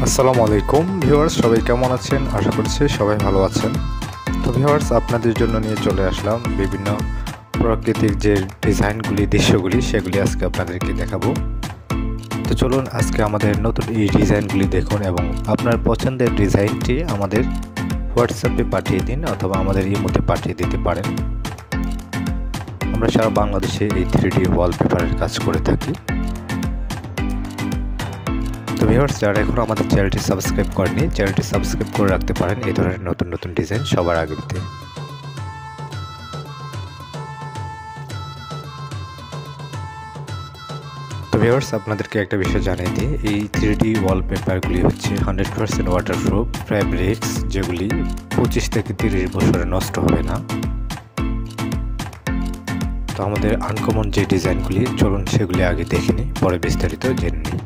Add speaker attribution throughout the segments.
Speaker 1: আসসালামু আলাইকুম ভিউয়ার্স, সবাই কেমন আছেন? আশা করছি সবাই ভালো আছেন। তো ভিউয়ার্স, আপনাদের জন্য নিয়ে চলে আসলাম বিভিন্ন প্রাকৃতিক যে ডিজাইনগুলি, দৃশ্যগুলি, সেগুলি আজকে আপনাদেরকে দেখাবো। তো চলুন আজকে আমাদের নতুন এই ডিজাইনগুলি দেখুন এবং আপনার পছন্দের ডিজাইনটি আমাদের হোয়াটসঅ্যাপে পাঠিয়ে দিন অথবা আমাদের ইমোতে পাঠিয়ে দিতে পারেন। আমরা সারা বাংলাদেশে এই 3D ওয়ালপেপারের কাজ করে থাকি। তো ভিউয়ার্স, যারা এখন আমাদের চ্যানেলটি সাবস্ক্রাইব করেনি, চ্যানেলটি সাবস্ক্রাইব করে রাখতে পারেন এই ধরনের নতুন নতুন ডিজাইন সবার আগে পেতে। তো ভিউয়ার্স, আপনাদেরকে একটা বিষয় জানিয়ে দিই, এই 3D ওয়ালপেপারগুলি হচ্ছে 100% ওয়াটারপ্রুফ ফ্যাব্রিক্স, যেগুলি 25 থেকে 30 বছরে নষ্ট হবে না। তো আমাদের আনকমন যে ডিজাইনগুলি, চলুন সেগুলি আগে দেখে নিই, পরে বিস্তারিত জেনে নিই।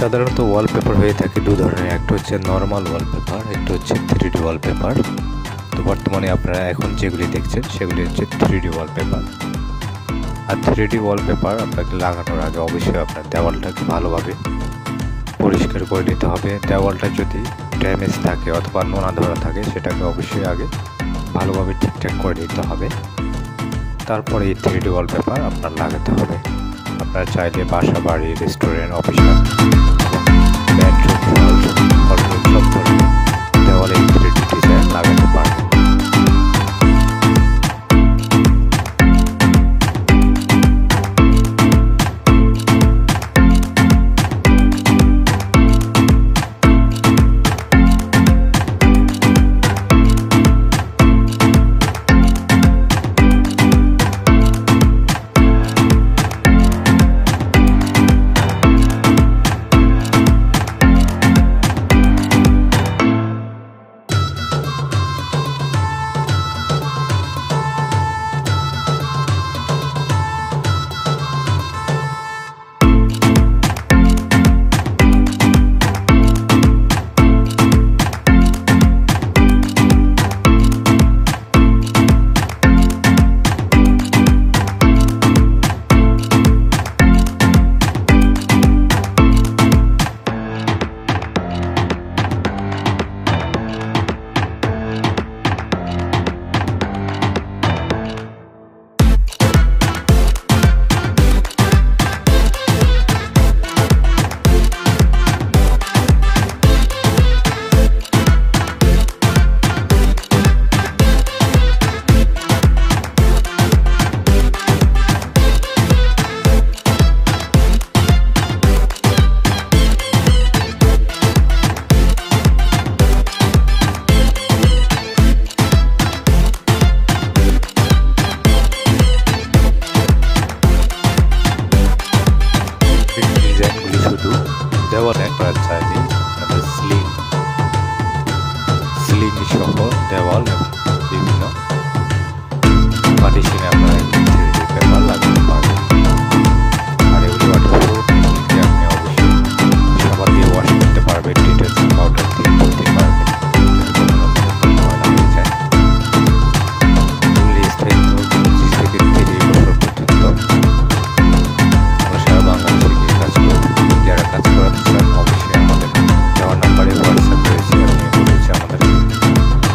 Speaker 1: সাধারণত ওয়ালপেপার হয়ে থাকে দু ধরনের, একটা হচ্ছে নর্মাল ওয়ালপেপার, একটা হচ্ছে 3D ওয়ালপেপার। তো বর্তমানে আপনারা এখন যেগুলি দেখছেন সেগুলি হচ্ছে 3D ওয়ালপেপার। আর 3D ওয়ালপেপার আপনাকে লাগানোর আগে অবশ্যই আপনার দেওয়ালটাকে ভালোভাবে পরিষ্কার করে নিতে হবে। দেওয়ালটা যদি ড্যামেজ থাকে অথবা নোনা ধরা থাকে, সেটাকে অবশ্যই আগে ভালোভাবে ঠিকঠাক করে নিতে হবে। তারপরে এই 3D ওয়ালপেপার আপনার লাগাতে হবে। আপনারা চাইলে বাসা, বাড়ি, রেস্টুরেন্ট, অফিস, বেডরুম, হলরুম সব ধরনের দেওয়ালে 3D ডিজাইন লাগাতে পারবেন। দেওয়ালে করা চাইলে আমাদের স্লিং সহ দেওয়াল এবং বিভিন্ন পার্টিশনে আপনারা 3D পেপার লাগাতে পারবেন। আর এগুলি ওয়াটারপ্রুফ, এগুলিকে আপনি অবশ্যই সাবান দিয়ে ওয়াশ করতে পারবেন, ডিটারজেন্ট পাউডার দিয়ে ধুতে পারবেন, ময়লা হয়ে যায়। এগুলি স্থায়িত্ব 25 থেকে 30 বছর পর্যন্ত। আমরা সারা বাংলাদেশে গিয়ে কাজ করে থাকি। যারা কাজ করাতে চান অবশ্যই আমাদের দেওয়ার নাম্বারে হোয়াটসঅ্যাপ রয়েছে, এবং বলেছে আমাদের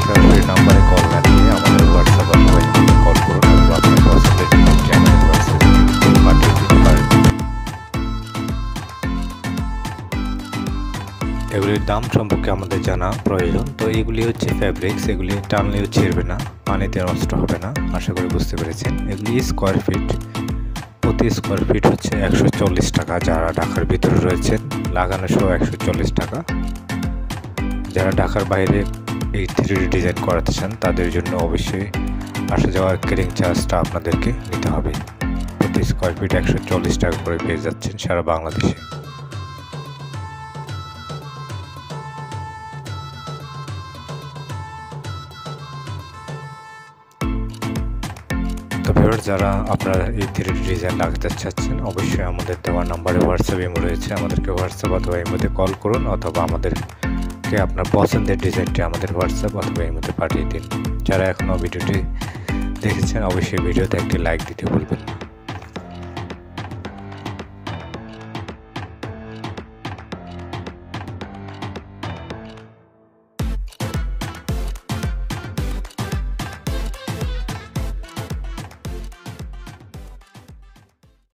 Speaker 1: সরাসরি নাম্বারে কল না দিয়ে আমাদের হোয়াটসঅ্যাপ অথবা কল করুন, অথবা আপনার দাম সম্পর্কে আমাদের জানা প্রয়োজন। তো এগুলি হচ্ছে ফ্যাব্রিক্স, এগুলি টানলেও ছিঁড়বে না, পানিতে নষ্ট হবে না, আশা করি বুঝতে পেরেছেন। এগুলি স্কোয়ার ফিট, প্রতি স্কোয়ার ফিট হচ্ছে 140 টাকা। যারা ঢাকার ভিতরে রয়েছেন লাগানো সহ 140 টাকা। যারা ঢাকার বাইরে এই 3D ডিজাইন করাতে চান তাদের জন্য অবশ্যই আসা যাওয়ার ক্যারিং চার্জটা আপনাদেরকে নিতে হবে। প্রতি স্কোয়ার ফিট 140 টাকা করে পেয়ে যাচ্ছেন সারা বাংলাদেশে। তো ভিউয়ার্স, যারা আপনারা এই 3D ডিজাইন লাগাতে চাচ্ছেন অবশ্যই আমাদের দেওয়া নাম্বারে হোয়াটসঅ্যাপ ইমো রয়েছে, আমাদেরকে হোয়াটসঅ্যাপ অথবা ইমোতে কল করুন, অথবা আমাদেরকে আপনার পছন্দের ডিজাইনটি আমাদের হোয়াটসঅ্যাপ অথবা ইমোতে পাঠিয়ে দিন। যারা এখনও ভিডিওটি দেখেছেন অবশ্যই ভিডিওতে একটি লাইক দিতে ভুলবেন না।